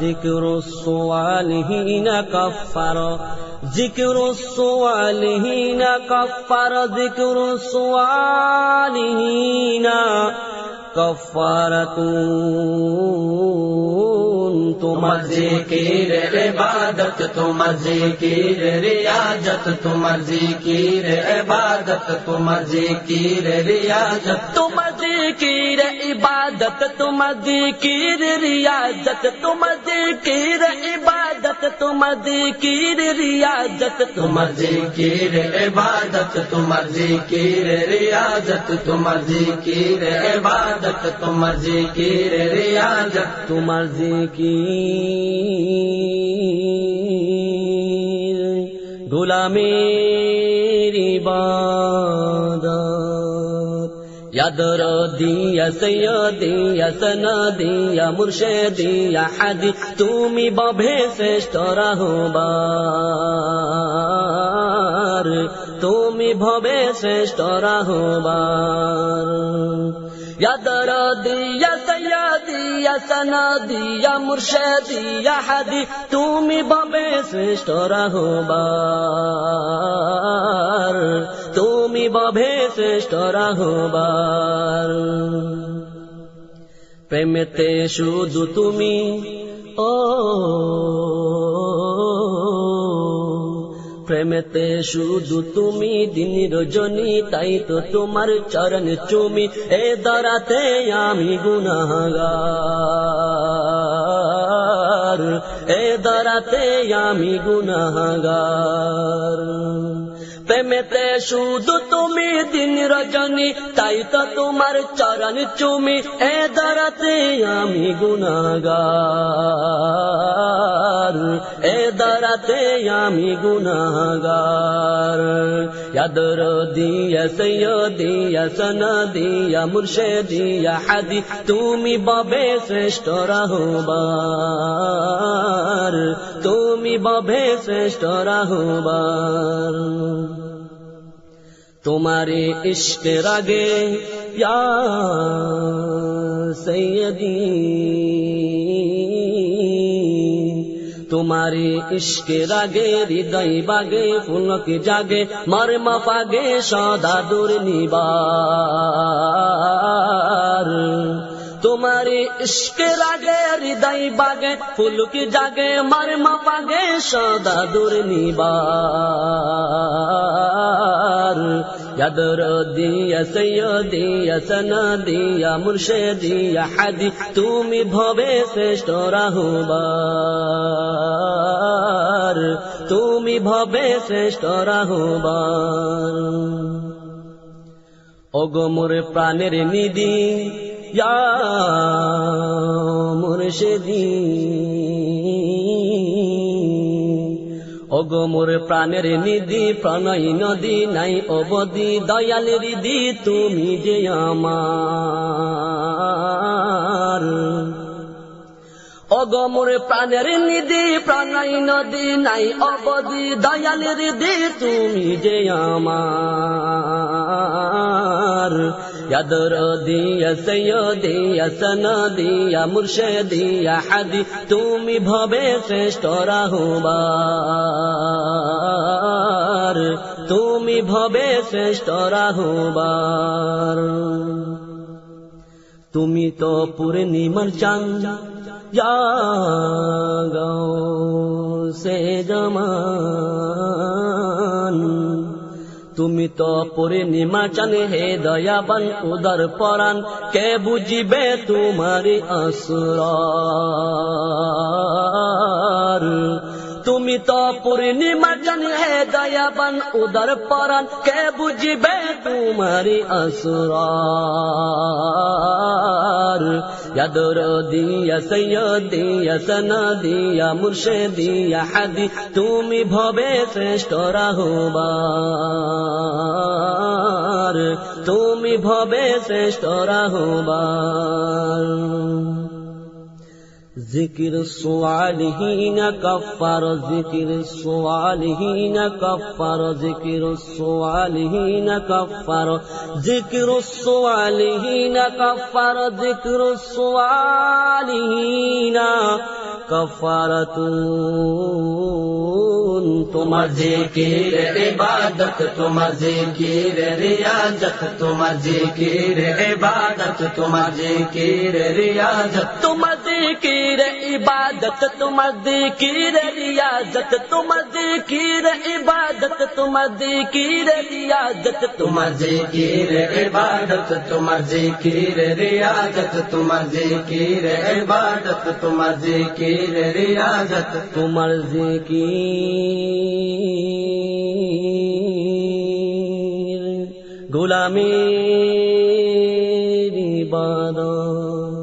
যিকরুস সালিহিনা কাফারা যিকরুস সালিহিনা কাফারা যিকরুস সালিহিনা কাফারাতুন তোমার জিকির ইবাদত তোমার জিকির রিয়াজত তোমার জিকির ইবাদত তোমার জিকির রিয়াজত তোমার জিকির ইবাদত তোমার জিকির রিয়াজত তোমার জিকির ইবাদত তোমার জিকির রিয়াজত তোমার জিকির ইবাদত তোমার জিকির রিয়াজত তোমার জিকির ইবাদত তোমার জিকির রিয়াজত তোমার জিকির গোলামের ইবাদত ইয়া দরদি ইয়া সাইয়্যিদি ইয়া সনদি ইয়া মুরশিদি ইয়া হাদি তুমি ববে শ্রেষ্ঠ রাহবার তুমি ভবে শ্রেষ্ঠ রাহবার ইয়া দরদি ইয়া সাইয়্যিদি ইয়া সনদি ইয়া মুরশিদি ইয়া হাদি তুমি ভবে শ্রেষ্ঠ রাহবার তুমি ভবে শ্রেষ্ঠ রাহবার প্রেমেতে শুধু তুমি ও প্রেমেতে শুধু তুমি দিন রজনী তাই তো তোমার চরণ চুমি এ দরাতে আমি গুনাহগার এ দরাতে আমি গুনাহগার প্রেমেতে শুধু তুমি দিন রজনী তাই তো তোমার চরণ চুমি এ দরাতে আমি গুনাহগার এ দরাতে আমি গুনাহগার ইয়া দরদি ইয়া সাইয়্যিদি ইয়া সনদি ইয়া মুরশিদি ইয়া হাদি তুমি ববে শ্রেষ্ঠ রাহবার তুমি ববে শ্রেষ্ঠ রাহবার তোমারে ইশক রাগে ইয়া সাইয়্যিদি তোমারে ইশক রাগে হৃদয় বাগে ফুলক জাগে মর্ম পাগে সদা দূর নিবার তোমারে ইশক রাগে হৃদয় বাগে ফুলক জাগে মর্ম পাগে সদা দূর নিবার ইয়া দরদি ইয়া সাইয়্যিদি ইয়া সনদি ইয়া মুরশিদি ইয়া হাদি তুমি ভবে শ্রেষ্ঠ রাহবার তুমি ভবে শ্রেষ্ঠ রাহবার ওগো মোর প্রাণের নিধি ইয়া মুরশিদি ওগো মোর প্রাণের নিধি প্রণয় নদী নাই অবধি দয়াল হৃদি তুমি যে আমার ওগো মোর প্রাণের নিধি প্রণয় নদী নাই অবধি দয়াল হৃদি তুমি যে আমার ইয়া দরদি ইয়া সাইয়্যিদি ইয়া সনদি ইয়া মুরশিদি ইয়া হাদি তুমি ভবে শ্রেষ্ঠ রাহবার তুমি ভবে শ্রেষ্ঠ রাহবার তুমি তো পূর্ণিমার চাঁদ ইয়া গাউসে জামান তুমি তো পূর্ণিমা চাঁদ হে দয়াবান উদার পরাণ কে বুঝিবে তোমারি আসরার তুমি তো পূর্ণিমা চাঁদ হে দয়াবান উদার পরাণ কে বুঝিবে তোমারি আসরার ইয়া দরদি ইয়া সাইয়্যিদি ইয়া সনদি ইয়া মুরশিদি ইয়া হাদি তুমি ভবে শ্রেষ্ঠ রাহবার তুমি ভবে শ্রেষ্ঠ রাহবার ذکر الصالحین کفر ذکر الصالحین کفر ذکر الصالحین کفر ذکر الصالحین کفر ذکر الصالحین কাফারাতুন। তোমার জিকির ইবাদত তোমার জিকির রিয়াজত তোমার জিকির ইবাদত তোমার জিকির রিয়াজত তোমার জিকির ইবাদত তোমার জিকির রিয়াজত তোমার জিকির ইবাদত তোমার জিকির রিয়াজত তোমার জিকির ইবাদত তোমার জিকির রিয়াজত তোমার জিকির ইবাদত তোমার জিকির রিয়াজত তোমার জিকির গোলামীর ইবাদত।